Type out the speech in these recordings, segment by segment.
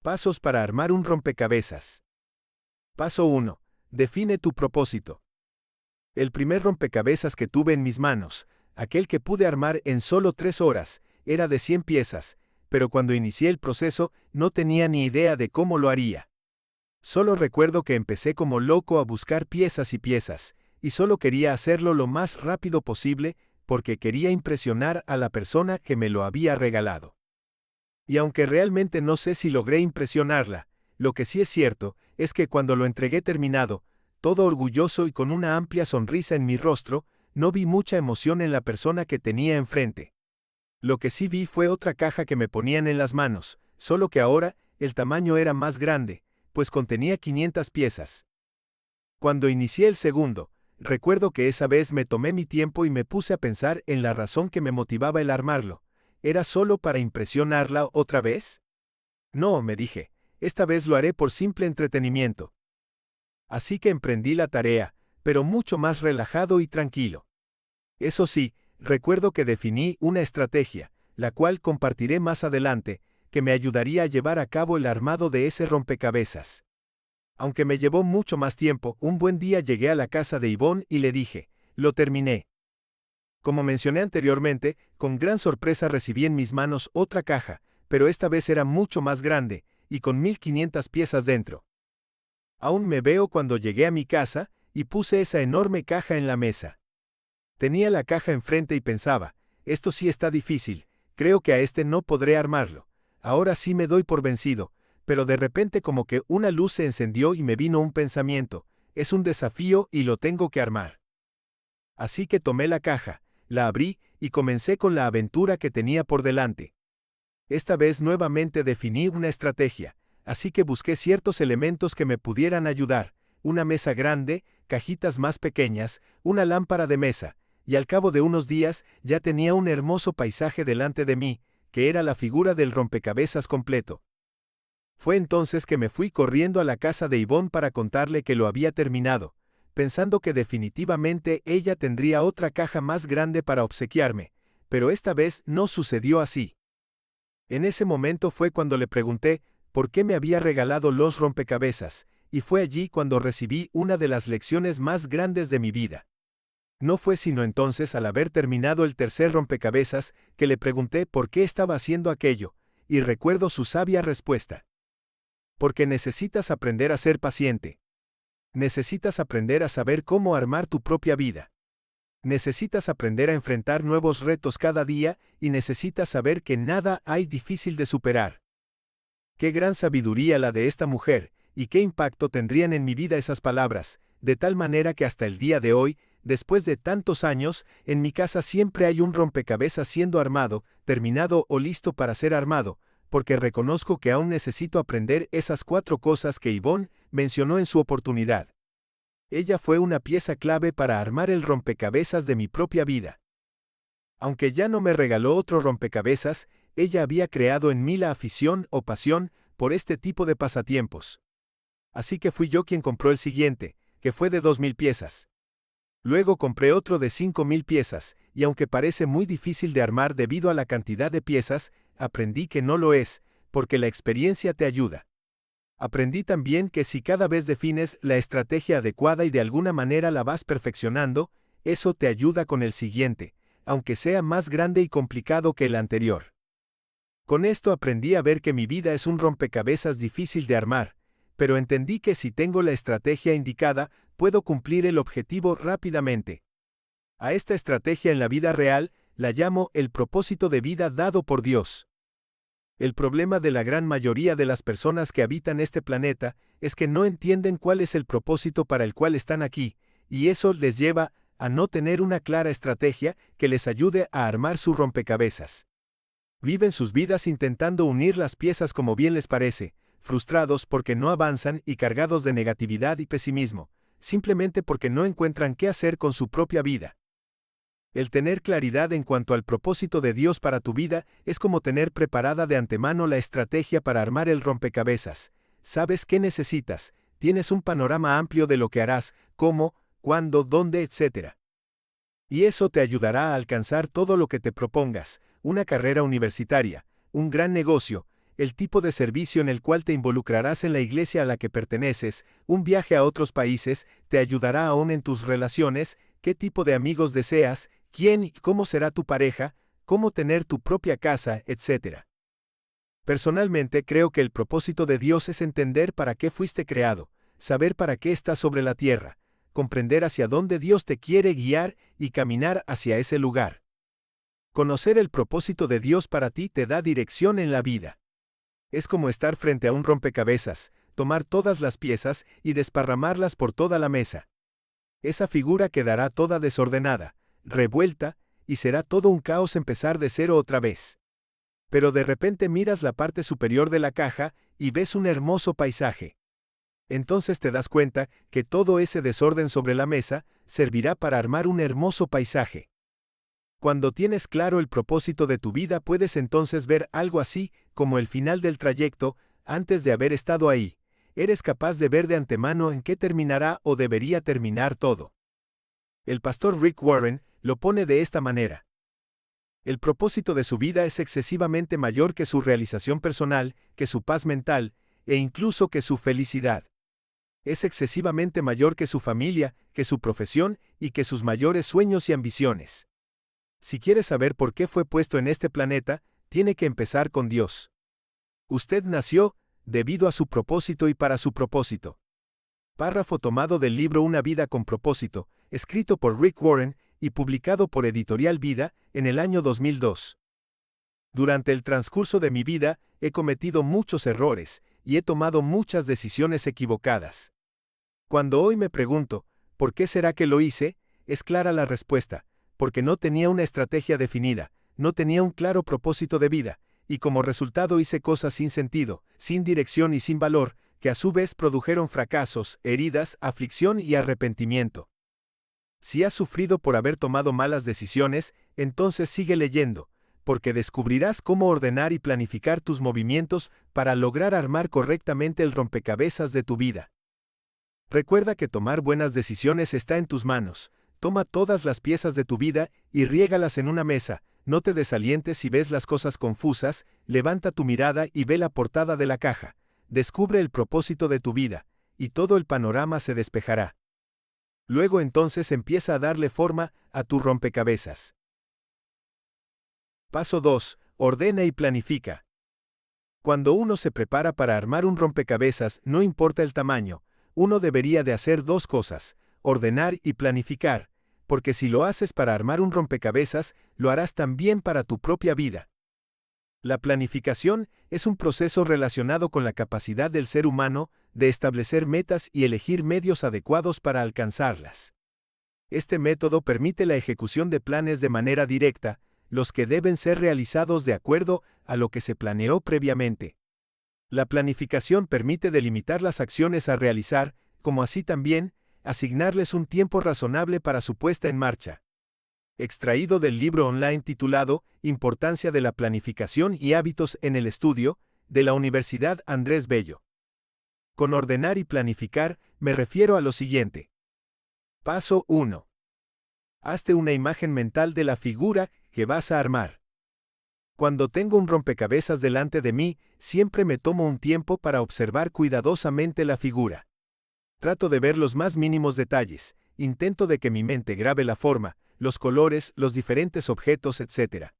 Pasos para armar un rompecabezas. Paso 1. Define tu propósito. El primer rompecabezas que tuve en mis manos, aquel que pude armar en solo 3 horas, era de 100 piezas, pero cuando inicié el proceso no tenía ni idea de cómo lo haría. Solo recuerdo que empecé como loco a buscar piezas y piezas, y solo quería hacerlo lo más rápido posible porque quería impresionar a la persona que me lo había regalado. Y aunque realmente no sé si logré impresionarla, lo que sí es cierto es que cuando lo entregué terminado, todo orgulloso y con una amplia sonrisa en mi rostro, no vi mucha emoción en la persona que tenía enfrente. Lo que sí vi fue otra caja que me ponían en las manos, solo que ahora el tamaño era más grande, pues contenía 500 piezas. Cuando inicié el segundo, recuerdo que esa vez me tomé mi tiempo y me puse a pensar en la razón que me motivaba el armarlo. ¿Era solo para impresionarla otra vez? No, me dije, esta vez lo haré por simple entretenimiento. Así que emprendí la tarea, pero mucho más relajado y tranquilo. Eso sí, recuerdo que definí una estrategia, la cual compartiré más adelante, que me ayudaría a llevar a cabo el armado de ese rompecabezas. Aunque me llevó mucho más tiempo, un buen día llegué a la casa de Yvonne y le dije, lo terminé. Como mencioné anteriormente, con gran sorpresa recibí en mis manos otra caja, pero esta vez era mucho más grande, y con 1500 piezas dentro. Aún me veo cuando llegué a mi casa, y puse esa enorme caja en la mesa. Tenía la caja enfrente y pensaba, esto sí está difícil, creo que a este no podré armarlo. Ahora sí me doy por vencido, pero de repente como que una luz se encendió y me vino un pensamiento, es un desafío y lo tengo que armar. Así que tomé la caja, la abrí y comencé con la aventura que tenía por delante. Esta vez nuevamente definí una estrategia, así que busqué ciertos elementos que me pudieran ayudar, una mesa grande, cajitas más pequeñas, una lámpara de mesa, y al cabo de unos días ya tenía un hermoso paisaje delante de mí, que era la figura del rompecabezas completo. Fue entonces que me fui corriendo a la casa de Yvonne para contarle que lo había terminado, pensando que definitivamente ella tendría otra caja más grande para obsequiarme, pero esta vez no sucedió así. En ese momento fue cuando le pregunté por qué me había regalado los rompecabezas, y fue allí cuando recibí una de las lecciones más grandes de mi vida. No fue sino entonces al haber terminado el tercer rompecabezas que le pregunté por qué estaba haciendo aquello, y recuerdo su sabia respuesta. Porque necesitas aprender a ser paciente. Necesitas aprender a saber cómo armar tu propia vida. Necesitas aprender a enfrentar nuevos retos cada día y necesitas saber que nada hay difícil de superar. Qué gran sabiduría la de esta mujer, y qué impacto tendrían en mi vida esas palabras, de tal manera que hasta el día de hoy, después de tantos años, en mi casa siempre hay un rompecabezas siendo armado, terminado o listo para ser armado, porque reconozco que aún necesito aprender esas 4 cosas que Yvonne mencionó en su oportunidad. Ella fue una pieza clave para armar el rompecabezas de mi propia vida. Aunque ya no me regaló otro rompecabezas, ella había creado en mí la afición o pasión por este tipo de pasatiempos. Así que fui yo quien compró el siguiente, que fue de 2000 piezas. Luego compré otro de 5000 piezas, y aunque parece muy difícil de armar debido a la cantidad de piezas, aprendí que no lo es, porque la experiencia te ayuda. Aprendí también que si cada vez defines la estrategia adecuada y de alguna manera la vas perfeccionando, eso te ayuda con el siguiente, aunque sea más grande y complicado que el anterior. Con esto aprendí a ver que mi vida es un rompecabezas difícil de armar, pero entendí que si tengo la estrategia indicada, puedo cumplir el objetivo rápidamente. A esta estrategia en la vida real, la llamo el propósito de vida dado por Dios. El problema de la gran mayoría de las personas que habitan este planeta es que no entienden cuál es el propósito para el cual están aquí, y eso les lleva a no tener una clara estrategia que les ayude a armar su rompecabezas. Viven sus vidas intentando unir las piezas como bien les parece, frustrados porque no avanzan y cargados de negatividad y pesimismo, simplemente porque no encuentran qué hacer con su propia vida. El tener claridad en cuanto al propósito de Dios para tu vida es como tener preparada de antemano la estrategia para armar el rompecabezas. Sabes qué necesitas, tienes un panorama amplio de lo que harás, cómo, cuándo, dónde, etc. Y eso te ayudará a alcanzar todo lo que te propongas, una carrera universitaria, un gran negocio, el tipo de servicio en el cual te involucrarás en la iglesia a la que perteneces, un viaje a otros países, te ayudará aún en tus relaciones, qué tipo de amigos deseas, quién y cómo será tu pareja, cómo tener tu propia casa, etc. Personalmente creo que el propósito de Dios es entender para qué fuiste creado, saber para qué estás sobre la tierra, comprender hacia dónde Dios te quiere guiar y caminar hacia ese lugar. Conocer el propósito de Dios para ti te da dirección en la vida. Es como estar frente a un rompecabezas, tomar todas las piezas y desparramarlas por toda la mesa. Esa figura quedará toda desordenada, revuelta, y será todo un caos empezar de cero otra vez. Pero de repente miras la parte superior de la caja y ves un hermoso paisaje. Entonces te das cuenta que todo ese desorden sobre la mesa servirá para armar un hermoso paisaje. Cuando tienes claro el propósito de tu vida, puedes entonces ver algo así como el final del trayecto antes de haber estado ahí. Eres capaz de ver de antemano en qué terminará o debería terminar todo. El pastor Rick Warren lo pone de esta manera. El propósito de su vida es excesivamente mayor que su realización personal, que su paz mental, e incluso que su felicidad. Es excesivamente mayor que su familia, que su profesión y que sus mayores sueños y ambiciones. Si quiere saber por qué fue puesto en este planeta, tiene que empezar con Dios. Usted nació debido a su propósito y para su propósito. Párrafo tomado del libro Una vida con propósito, escrito por Rick Warren y publicado por Editorial Vida en el año 2002. Durante el transcurso de mi vida, he cometido muchos errores y he tomado muchas decisiones equivocadas. Cuando hoy me pregunto, ¿por qué será que lo hice?, es clara la respuesta. Porque no tenía una estrategia definida, no tenía un claro propósito de vida, y como resultado hice cosas sin sentido, sin dirección y sin valor, que a su vez produjeron fracasos, heridas, aflicción y arrepentimiento. Si has sufrido por haber tomado malas decisiones, entonces sigue leyendo, porque descubrirás cómo ordenar y planificar tus movimientos para lograr armar correctamente el rompecabezas de tu vida. Recuerda que tomar buenas decisiones está en tus manos. Toma todas las piezas de tu vida y riégalas en una mesa, no te desalientes si ves las cosas confusas, levanta tu mirada y ve la portada de la caja, descubre el propósito de tu vida, y todo el panorama se despejará. Luego entonces empieza a darle forma a tu rompecabezas. Paso 2. Ordena y planifica. Cuando uno se prepara para armar un rompecabezas, no importa el tamaño, uno debería de hacer dos cosas: ordenar y planificar, porque si lo haces para armar un rompecabezas, lo harás también para tu propia vida. La planificación es un proceso relacionado con la capacidad del ser humano de establecer metas y elegir medios adecuados para alcanzarlas. Este método permite la ejecución de planes de manera directa, los que deben ser realizados de acuerdo a lo que se planeó previamente. La planificación permite delimitar las acciones a realizar, como así también asignarles un tiempo razonable para su puesta en marcha. Extraído del libro online titulado Importancia de la planificación y hábitos en el estudio, de la Universidad Andrés Bello. Con ordenar y planificar, me refiero a lo siguiente. Paso 1. Hazte una imagen mental de la figura que vas a armar. Cuando tengo un rompecabezas delante de mí, siempre me tomo un tiempo para observar cuidadosamente la figura. Trato de ver los más mínimos detalles, intento de que mi mente grabe la forma, los colores, los diferentes objetos, etc.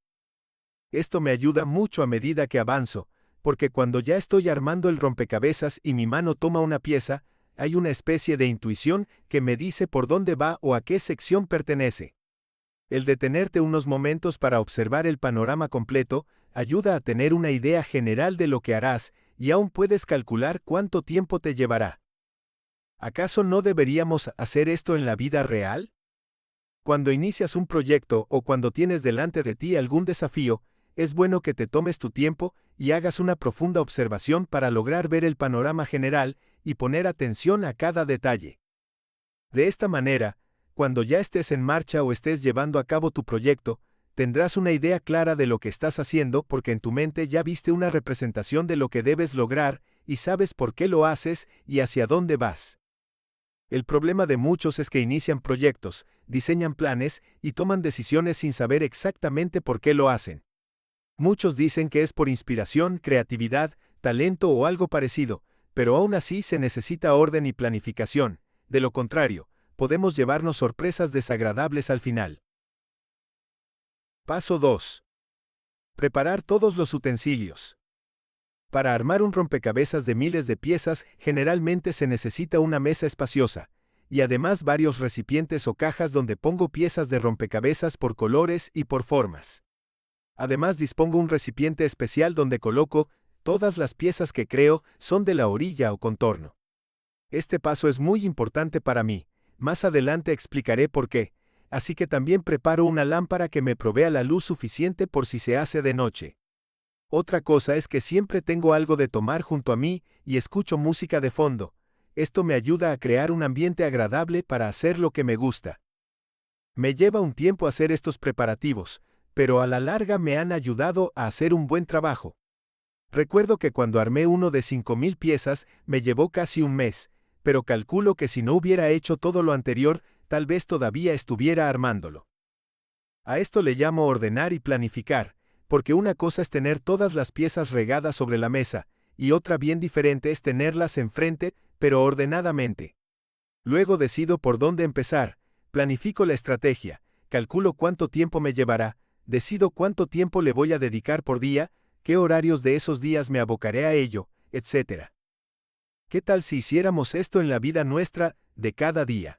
Esto me ayuda mucho a medida que avanzo, porque cuando ya estoy armando el rompecabezas y mi mano toma una pieza, hay una especie de intuición que me dice por dónde va o a qué sección pertenece. El detenerte unos momentos para observar el panorama completo ayuda a tener una idea general de lo que harás y aún puedes calcular cuánto tiempo te llevará. ¿Acaso no deberíamos hacer esto en la vida real? Cuando inicias un proyecto o cuando tienes delante de ti algún desafío, es bueno que te tomes tu tiempo y hagas una profunda observación para lograr ver el panorama general y poner atención a cada detalle. De esta manera, cuando ya estés en marcha o estés llevando a cabo tu proyecto, tendrás una idea clara de lo que estás haciendo porque en tu mente ya viste una representación de lo que debes lograr y sabes por qué lo haces y hacia dónde vas. El problema de muchos es que inician proyectos, diseñan planes y toman decisiones sin saber exactamente por qué lo hacen. Muchos dicen que es por inspiración, creatividad, talento o algo parecido, pero aún así se necesita orden y planificación. De lo contrario, podemos llevarnos sorpresas desagradables al final. Paso 2. Preparar todos los utensilios. Para armar un rompecabezas de miles de piezas, generalmente se necesita una mesa espaciosa, y además varios recipientes o cajas donde pongo piezas de rompecabezas por colores y por formas. Además dispongo un recipiente especial donde coloco todas las piezas que creo son de la orilla o contorno. Este paso es muy importante para mí, más adelante explicaré por qué, así que también preparo una lámpara que me provea la luz suficiente por si se hace de noche. Otra cosa es que siempre tengo algo de tomar junto a mí y escucho música de fondo. Esto me ayuda a crear un ambiente agradable para hacer lo que me gusta. Me lleva un tiempo hacer estos preparativos, pero a la larga me han ayudado a hacer un buen trabajo. Recuerdo que cuando armé uno de 5,000 piezas me llevó casi un mes, pero calculo que si no hubiera hecho todo lo anterior, tal vez todavía estuviera armándolo. A esto le llamo ordenar y planificar, porque una cosa es tener todas las piezas regadas sobre la mesa, y otra bien diferente es tenerlas enfrente, pero ordenadamente. Luego decido por dónde empezar, planifico la estrategia, calculo cuánto tiempo me llevará, decido cuánto tiempo le voy a dedicar por día, qué horarios de esos días me abocaré a ello, etc. ¿Qué tal si hiciéramos esto en la vida nuestra, de cada día?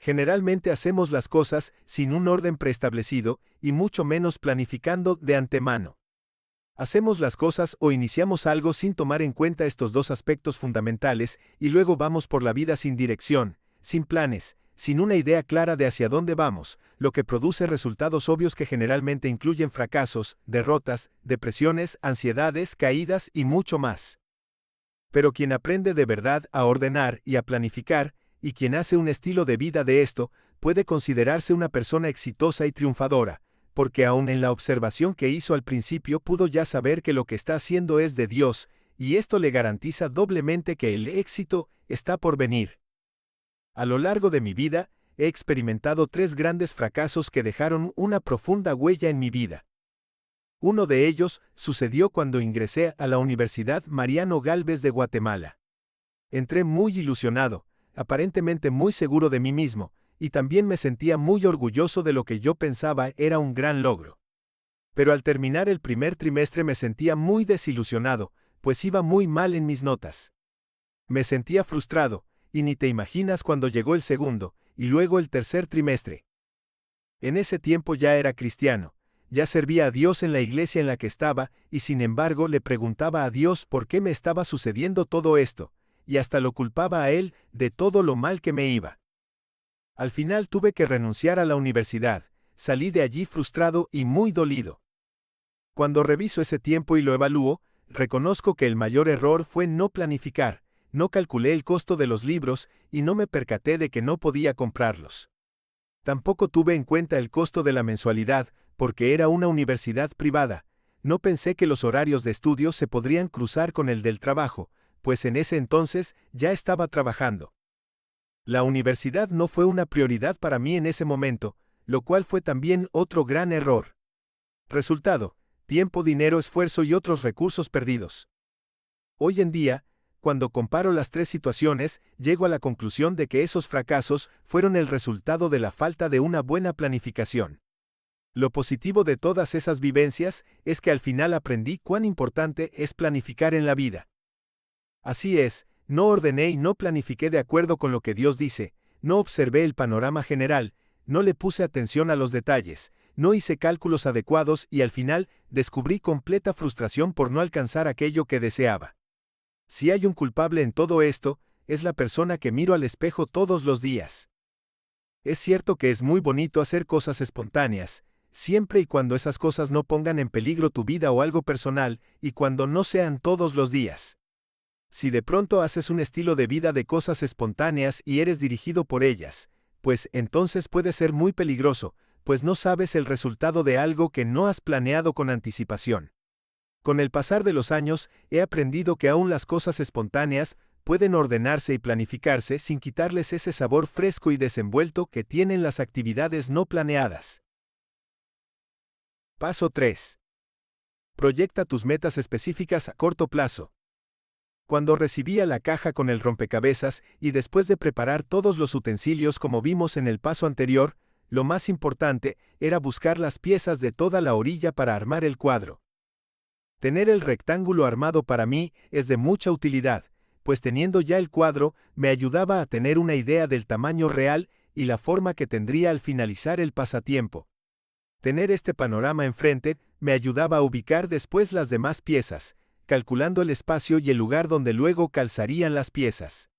Generalmente hacemos las cosas sin un orden preestablecido y mucho menos planificando de antemano. Hacemos las cosas o iniciamos algo sin tomar en cuenta estos dos aspectos fundamentales y luego vamos por la vida sin dirección, sin planes, sin una idea clara de hacia dónde vamos, lo que produce resultados obvios que generalmente incluyen fracasos, derrotas, depresiones, ansiedades, caídas y mucho más. Pero quien aprende de verdad a ordenar y a planificar, y quien hace un estilo de vida de esto, puede considerarse una persona exitosa y triunfadora, porque aun en la observación que hizo al principio pudo ya saber que lo que está haciendo es de Dios, y esto le garantiza doblemente que el éxito está por venir. A lo largo de mi vida, he experimentado 3 grandes fracasos que dejaron una profunda huella en mi vida. Uno de ellos sucedió cuando ingresé a la Universidad Mariano Gálvez de Guatemala. Entré muy ilusionado, aparentemente muy seguro de mí mismo, y también me sentía muy orgulloso de lo que yo pensaba era un gran logro. Pero al terminar el primer trimestre me sentía muy desilusionado, pues iba muy mal en mis notas. Me sentía frustrado, y ni te imaginas cuando llegó el segundo, y luego el tercer trimestre. En ese tiempo ya era cristiano, ya servía a Dios en la iglesia en la que estaba, y sin embargo le preguntaba a Dios por qué me estaba sucediendo todo esto, y hasta lo culpaba a Él de todo lo mal que me iba. Al final tuve que renunciar a la universidad, salí de allí frustrado y muy dolido. Cuando reviso ese tiempo y lo evalúo, reconozco que el mayor error fue no planificar, no calculé el costo de los libros y no me percaté de que no podía comprarlos. Tampoco tuve en cuenta el costo de la mensualidad, porque era una universidad privada. No pensé que los horarios de estudio se podrían cruzar con el del trabajo, pues en ese entonces ya estaba trabajando. La universidad no fue una prioridad para mí en ese momento, lo cual fue también otro gran error. Resultado: tiempo, dinero, esfuerzo y otros recursos perdidos. Hoy en día, cuando comparo las 3 situaciones, llego a la conclusión de que esos fracasos fueron el resultado de la falta de una buena planificación. Lo positivo de todas esas vivencias es que al final aprendí cuán importante es planificar en la vida. Así es, no ordené y no planifiqué de acuerdo con lo que Dios dice, no observé el panorama general, no le puse atención a los detalles, no hice cálculos adecuados y al final descubrí completa frustración por no alcanzar aquello que deseaba. Si hay un culpable en todo esto, es la persona que miro al espejo todos los días. Es cierto que es muy bonito hacer cosas espontáneas, siempre y cuando esas cosas no pongan en peligro tu vida o algo personal, y cuando no sean todos los días. Si de pronto haces un estilo de vida de cosas espontáneas y eres dirigido por ellas, pues entonces puede ser muy peligroso, pues no sabes el resultado de algo que no has planeado con anticipación. Con el pasar de los años, he aprendido que aún las cosas espontáneas pueden ordenarse y planificarse sin quitarles ese sabor fresco y desenvuelto que tienen las actividades no planeadas. Paso 3. Proyecta tus metas específicas a corto plazo. Cuando recibía la caja con el rompecabezas y después de preparar todos los utensilios como vimos en el paso anterior, lo más importante era buscar las piezas de toda la orilla para armar el cuadro. Tener el rectángulo armado para mí es de mucha utilidad, pues teniendo ya el cuadro me ayudaba a tener una idea del tamaño real y la forma que tendría al finalizar el pasatiempo. Tener este panorama enfrente me ayudaba a ubicar después las demás piezas, calculando el espacio y el lugar donde luego calzarían las piezas.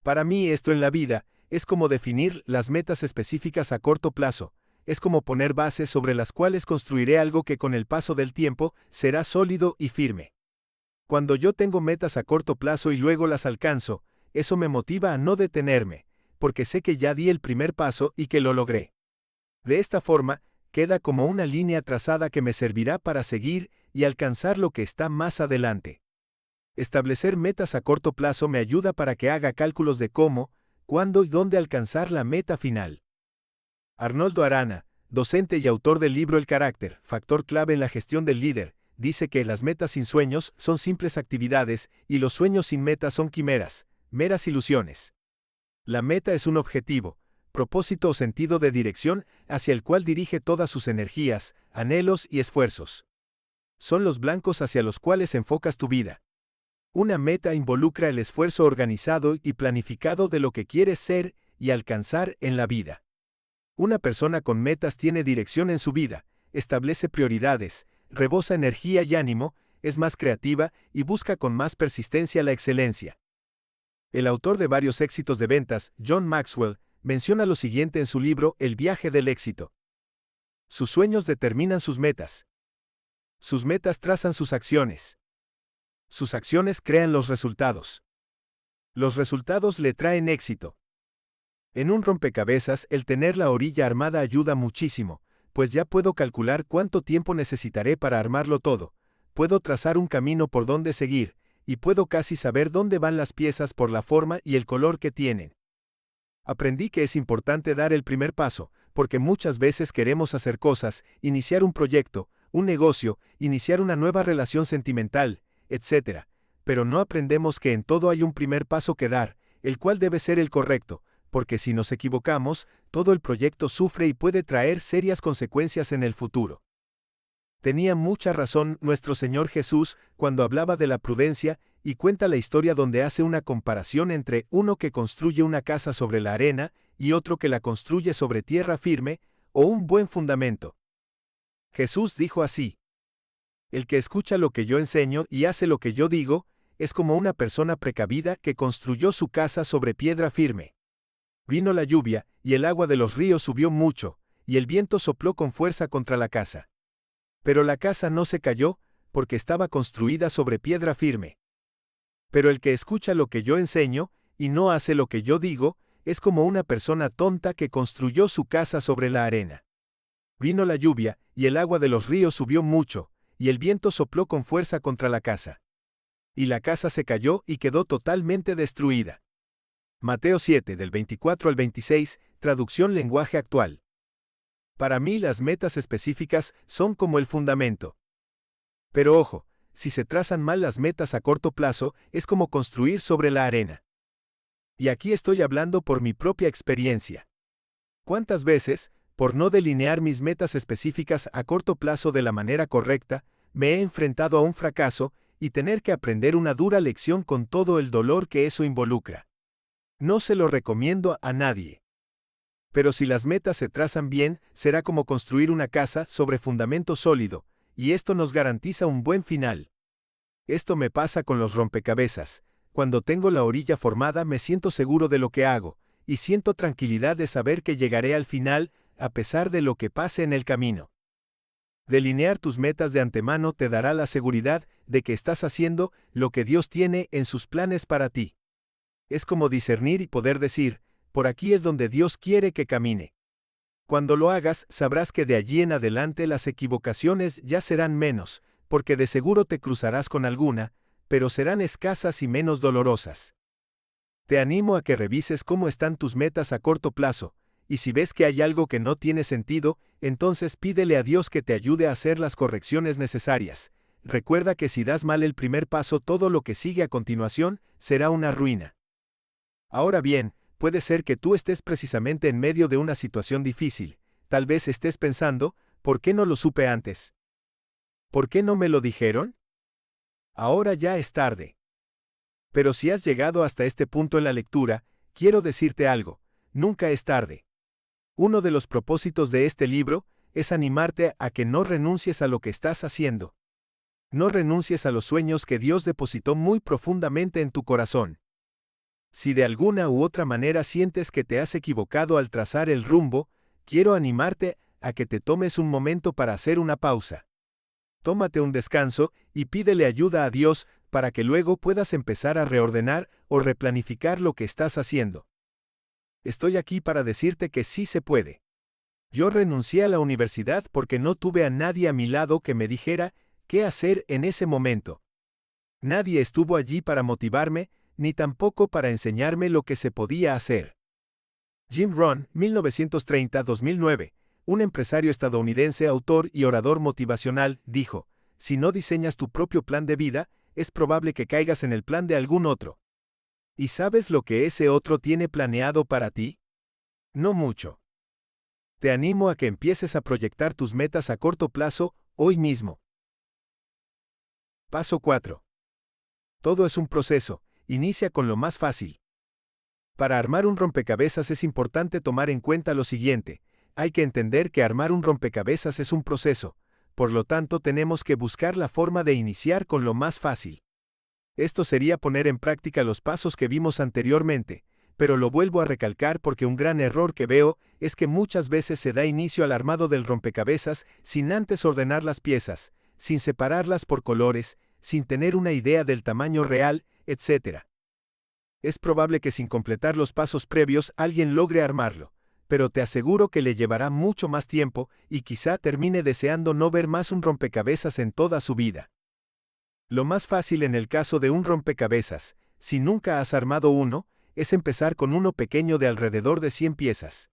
Para mí esto en la vida es como definir las metas específicas a corto plazo, es como poner bases sobre las cuales construiré algo que con el paso del tiempo será sólido y firme. Cuando yo tengo metas a corto plazo y luego las alcanzo, eso me motiva a no detenerme, porque sé que ya di el primer paso y que lo logré. De esta forma, queda como una línea trazada que me servirá para seguir y alcanzar lo que está más adelante. Establecer metas a corto plazo me ayuda para que haga cálculos de cómo, cuándo y dónde alcanzar la meta final. Arnoldo Arana, docente y autor del libro El carácter, factor clave en la gestión del líder, dice que las metas sin sueños son simples actividades y los sueños sin metas son quimeras, meras ilusiones. La meta es un objetivo, propósito o sentido de dirección hacia el cual dirige todas sus energías, anhelos y esfuerzos. Son los blancos hacia los cuales enfocas tu vida. Una meta involucra el esfuerzo organizado y planificado de lo que quieres ser y alcanzar en la vida. Una persona con metas tiene dirección en su vida, establece prioridades, rebosa energía y ánimo, es más creativa y busca con más persistencia la excelencia. El autor de varios éxitos de ventas, John Maxwell, menciona lo siguiente en su libro El viaje del éxito. Sus sueños determinan sus metas. Sus metas trazan sus acciones. Sus acciones crean los resultados. Los resultados le traen éxito. En un rompecabezas, el tener la orilla armada ayuda muchísimo, pues ya puedo calcular cuánto tiempo necesitaré para armarlo todo, puedo trazar un camino por donde seguir, y puedo casi saber dónde van las piezas por la forma y el color que tienen. Aprendí que es importante dar el primer paso, porque muchas veces queremos hacer cosas, iniciar un proyecto, un negocio, iniciar una nueva relación sentimental, etc. Pero no aprendemos que en todo hay un primer paso que dar, el cual debe ser el correcto, porque si nos equivocamos, todo el proyecto sufre y puede traer serias consecuencias en el futuro. Tenía mucha razón nuestro Señor Jesús cuando hablaba de la prudencia y cuenta la historia donde hace una comparación entre uno que construye una casa sobre la arena y otro que la construye sobre tierra firme o un buen fundamento. Jesús dijo así: el que escucha lo que yo enseño y hace lo que yo digo, es como una persona precavida que construyó su casa sobre piedra firme. Vino la lluvia, y el agua de los ríos subió mucho, y el viento sopló con fuerza contra la casa. Pero la casa no se cayó, porque estaba construida sobre piedra firme. Pero el que escucha lo que yo enseño, y no hace lo que yo digo, es como una persona tonta que construyó su casa sobre la arena. Vino la lluvia, y el agua de los ríos subió mucho, y el viento sopló con fuerza contra la casa. Y la casa se cayó y quedó totalmente destruida. Mateo 7, del 24 al 26, traducción lenguaje actual. Para mí las metas específicas son como el fundamento. Pero ojo, si se trazan mal las metas a corto plazo, es como construir sobre la arena. Y aquí estoy hablando por mi propia experiencia. ¿Cuántas veces, por no delinear mis metas específicas a corto plazo de la manera correcta, me he enfrentado a un fracaso y tener que aprender una dura lección con todo el dolor que eso involucra? No se lo recomiendo a nadie. Pero si las metas se trazan bien, será como construir una casa sobre fundamento sólido, y esto nos garantiza un buen final. Esto me pasa con los rompecabezas. Cuando tengo la orilla formada me siento seguro de lo que hago, y siento tranquilidad de saber que llegaré al final, a pesar de lo que pase en el camino. Delinear tus metas de antemano te dará la seguridad de que estás haciendo lo que Dios tiene en sus planes para ti. Es como discernir y poder decir: por aquí es donde Dios quiere que camine. Cuando lo hagas, sabrás que de allí en adelante las equivocaciones ya serán menos, porque de seguro te cruzarás con alguna, pero serán escasas y menos dolorosas. Te animo a que revises cómo están tus metas a corto plazo, y si ves que hay algo que no tiene sentido, entonces pídele a Dios que te ayude a hacer las correcciones necesarias. Recuerda que si das mal el primer paso, todo lo que sigue a continuación será una ruina. Ahora bien, puede ser que tú estés precisamente en medio de una situación difícil. Tal vez estés pensando, ¿por qué no lo supe antes? ¿Por qué no me lo dijeron? Ahora ya es tarde. Pero si has llegado hasta este punto en la lectura, quiero decirte algo, nunca es tarde. Uno de los propósitos de este libro es animarte a que no renuncies a lo que estás haciendo. No renuncies a los sueños que Dios depositó muy profundamente en tu corazón. Si de alguna u otra manera sientes que te has equivocado al trazar el rumbo, quiero animarte a que te tomes un momento para hacer una pausa. Tómate un descanso y pídele ayuda a Dios para que luego puedas empezar a reordenar o replanificar lo que estás haciendo. Estoy aquí para decirte que sí se puede. Yo renuncié a la universidad porque no tuve a nadie a mi lado que me dijera qué hacer en ese momento. Nadie estuvo allí para motivarme, ni tampoco para enseñarme lo que se podía hacer. Jim Rohn, 1930-2009, un empresario estadounidense, autor y orador motivacional, dijo, si no diseñas tu propio plan de vida, es probable que caigas en el plan de algún otro. ¿Y sabes lo que ese otro tiene planeado para ti? No mucho. Te animo a que empieces a proyectar tus metas a corto plazo, hoy mismo. Paso 4. Todo es un proceso, inicia con lo más fácil. Para armar un rompecabezas es importante tomar en cuenta lo siguiente, hay que entender que armar un rompecabezas es un proceso, por lo tanto tenemos que buscar la forma de iniciar con lo más fácil. Esto sería poner en práctica los pasos que vimos anteriormente, pero lo vuelvo a recalcar porque un gran error que veo es que muchas veces se da inicio al armado del rompecabezas sin antes ordenar las piezas, sin separarlas por colores, sin tener una idea del tamaño real, etc. Es probable que sin completar los pasos previos alguien logre armarlo, pero te aseguro que le llevará mucho más tiempo y quizá termine deseando no ver más un rompecabezas en toda su vida. Lo más fácil en el caso de un rompecabezas, si nunca has armado uno, es empezar con uno pequeño de alrededor de 100 piezas.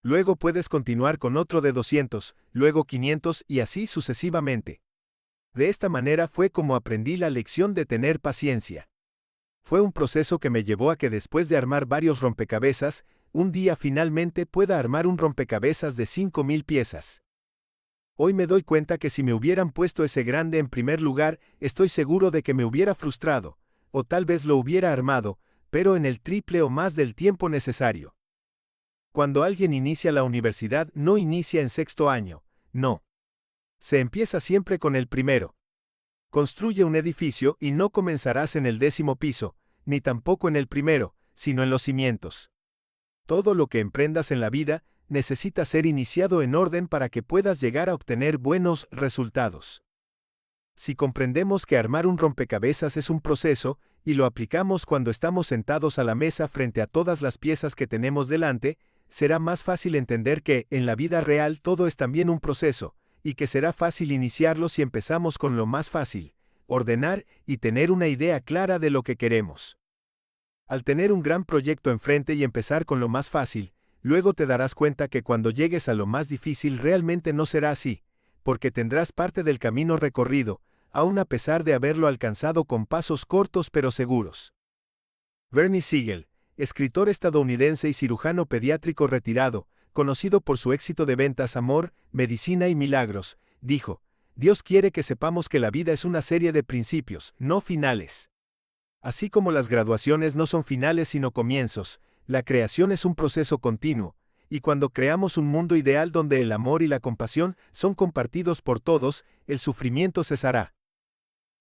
Luego puedes continuar con otro de 200, luego 500 y así sucesivamente. De esta manera fue como aprendí la lección de tener paciencia. Fue un proceso que me llevó a que después de armar varios rompecabezas, un día finalmente pueda armar un rompecabezas de 5000 piezas. Hoy me doy cuenta que si me hubieran puesto ese grande en primer lugar, estoy seguro de que me hubiera frustrado, o tal vez lo hubiera armado, pero en el triple o más del tiempo necesario. Cuando alguien inicia la universidad, no inicia en sexto año, no. Se empieza siempre con el primero. Construye un edificio y no comenzarás en el 10º piso, ni tampoco en el primero, sino en los cimientos. Todo lo que emprendas en la vida necesita ser iniciado en orden para que puedas llegar a obtener buenos resultados. Si comprendemos que armar un rompecabezas es un proceso, y lo aplicamos cuando estamos sentados a la mesa frente a todas las piezas que tenemos delante, será más fácil entender que, en la vida real, todo es también un proceso, y que será fácil iniciarlo si empezamos con lo más fácil, ordenar y tener una idea clara de lo que queremos. Al tener un gran proyecto enfrente y empezar con lo más fácil, luego te darás cuenta que cuando llegues a lo más difícil realmente no será así, porque tendrás parte del camino recorrido, aun a pesar de haberlo alcanzado con pasos cortos pero seguros. Bernie Siegel, escritor estadounidense y cirujano pediátrico retirado, conocido por su éxito de ventas Amor, Medicina y Milagros, dijo, Dios quiere que sepamos que la vida es una serie de principios, no finales. Así como las graduaciones no son finales sino comienzos, la creación es un proceso continuo, y cuando creamos un mundo ideal donde el amor y la compasión son compartidos por todos, el sufrimiento cesará.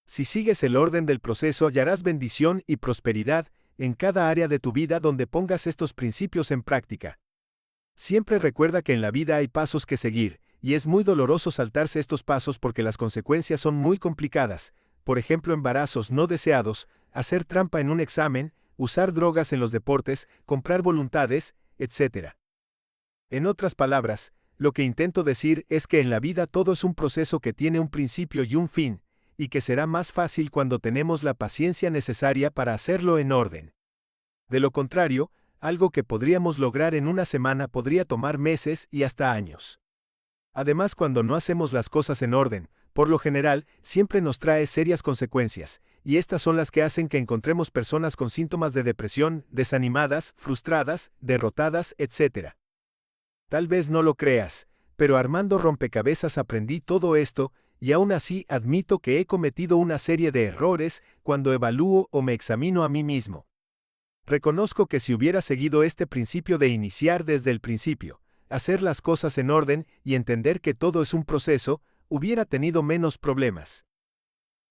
Si sigues el orden del proceso hallarás bendición y prosperidad en cada área de tu vida donde pongas estos principios en práctica. Siempre recuerda que en la vida hay pasos que seguir, y es muy doloroso saltarse estos pasos porque las consecuencias son muy complicadas, por ejemplo embarazos no deseados, hacer trampa en un examen, usar drogas en los deportes, comprar voluntades, etc. En otras palabras, lo que intento decir es que en la vida todo es un proceso que tiene un principio y un fin, y que será más fácil cuando tenemos la paciencia necesaria para hacerlo en orden. De lo contrario, algo que podríamos lograr en una semana podría tomar meses y hasta años. Además, cuando no hacemos las cosas en orden, por lo general, siempre nos trae serias consecuencias, y estas son las que hacen que encontremos personas con síntomas de depresión, desanimadas, frustradas, derrotadas, etc. Tal vez no lo creas, pero armando rompecabezas aprendí todo esto, y aún así admito que he cometido una serie de errores cuando evalúo o me examino a mí mismo. Reconozco que si hubiera seguido este principio de iniciar desde el principio, hacer las cosas en orden y entender que todo es un proceso, hubiera tenido menos problemas.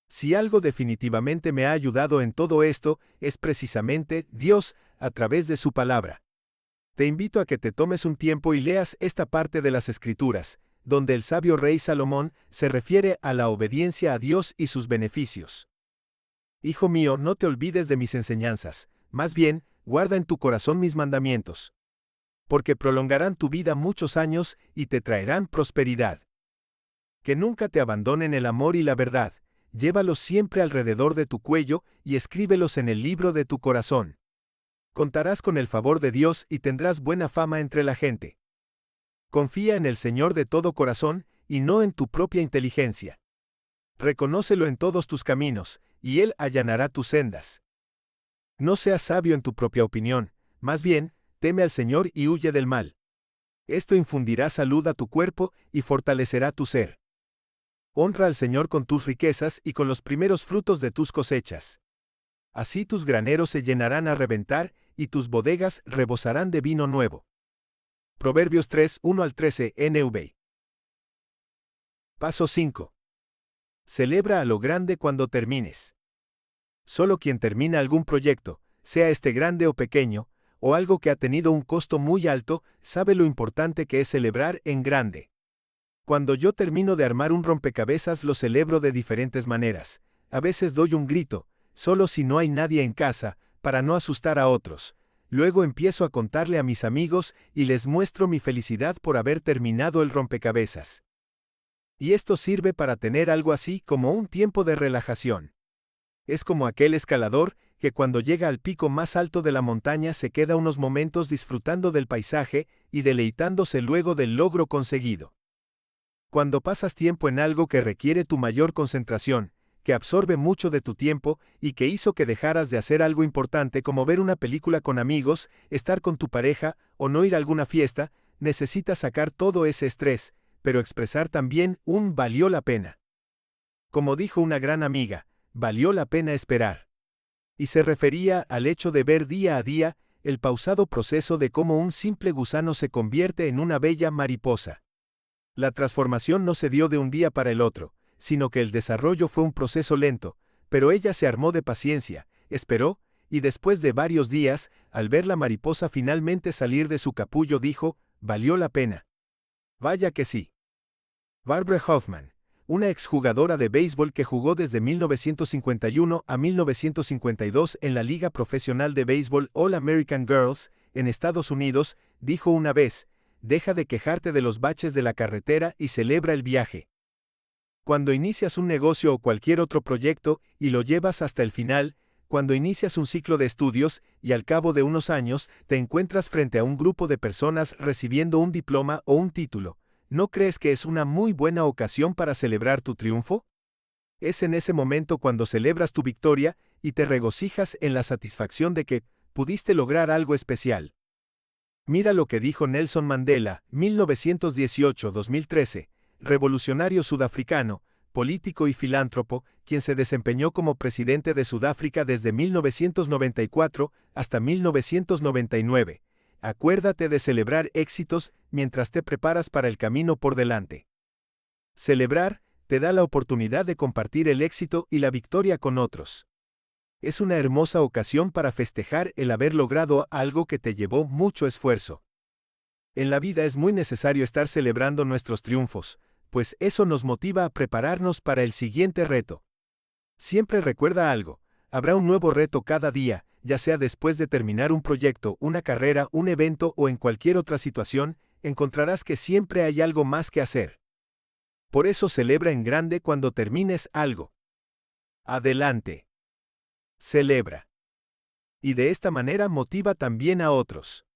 Si algo definitivamente me ha ayudado en todo esto, es precisamente Dios, a través de su palabra. Te invito a que te tomes un tiempo y leas esta parte de las Escrituras, donde el sabio rey Salomón se refiere a la obediencia a Dios y sus beneficios. Hijo mío, no te olvides de mis enseñanzas, más bien, guarda en tu corazón mis mandamientos. Porque prolongarán tu vida muchos años y te traerán prosperidad. Que nunca te abandonen el amor y la verdad, llévalos siempre alrededor de tu cuello y escríbelos en el libro de tu corazón. Contarás con el favor de Dios y tendrás buena fama entre la gente. Confía en el Señor de todo corazón y no en tu propia inteligencia. Reconócelo en todos tus caminos, y Él allanará tus sendas. No seas sabio en tu propia opinión, más bien, teme al Señor y huye del mal. Esto infundirá salud a tu cuerpo y fortalecerá tu ser. Honra al Señor con tus riquezas y con los primeros frutos de tus cosechas. Así tus graneros se llenarán a reventar y tus bodegas rebosarán de vino nuevo. Proverbios 3, 1 al 13 NV. Paso 5. Celebra a lo grande cuando termines. Solo quien termina algún proyecto, sea este grande o pequeño, o algo que ha tenido un costo muy alto, sabe lo importante que es celebrar en grande. Cuando yo termino de armar un rompecabezas lo celebro de diferentes maneras. A veces doy un grito, solo si no hay nadie en casa, para no asustar a otros. Luego empiezo a contarle a mis amigos y les muestro mi felicidad por haber terminado el rompecabezas. Y esto sirve para tener algo así como un tiempo de relajación. Es como aquel escalador que cuando llega al pico más alto de la montaña se queda unos momentos disfrutando del paisaje y deleitándose luego del logro conseguido. Cuando pasas tiempo en algo que requiere tu mayor concentración, que absorbe mucho de tu tiempo y que hizo que dejaras de hacer algo importante como ver una película con amigos, estar con tu pareja o no ir a alguna fiesta, necesitas sacar todo ese estrés, pero expresar también un valió la pena. Como dijo una gran amiga, valió la pena esperar. Y se refería al hecho de ver día a día el pausado proceso de cómo un simple gusano se convierte en una bella mariposa. La transformación no se dio de un día para el otro, sino que el desarrollo fue un proceso lento, pero ella se armó de paciencia, esperó, y después de varios días, al ver la mariposa finalmente salir de su capullo dijo, valió la pena. Vaya que sí. Barbara Hoffman, una exjugadora de béisbol que jugó desde 1951 a 1952 en la Liga Profesional de Béisbol All American Girls, en Estados Unidos, dijo una vez, deja de quejarte de los baches de la carretera y celebra el viaje. Cuando inicias un negocio o cualquier otro proyecto y lo llevas hasta el final, cuando inicias un ciclo de estudios y al cabo de unos años te encuentras frente a un grupo de personas recibiendo un diploma o un título, ¿no crees que es una muy buena ocasión para celebrar tu triunfo? Es en ese momento cuando celebras tu victoria y te regocijas en la satisfacción de que pudiste lograr algo especial. Mira lo que dijo Nelson Mandela, 1918-2013, revolucionario sudafricano, político y filántropo, quien se desempeñó como presidente de Sudáfrica desde 1994 hasta 1999. Acuérdate de celebrar éxitos mientras te preparas para el camino por delante. Celebrar te da la oportunidad de compartir el éxito y la victoria con otros. Es una hermosa ocasión para festejar el haber logrado algo que te llevó mucho esfuerzo. En la vida es muy necesario estar celebrando nuestros triunfos, pues eso nos motiva a prepararnos para el siguiente reto. Siempre recuerda algo, habrá un nuevo reto cada día, ya sea después de terminar un proyecto, una carrera, un evento o en cualquier otra situación, encontrarás que siempre hay algo más que hacer. Por eso celebra en grande cuando termines algo. Adelante. Celebra. Y de esta manera motiva también a otros.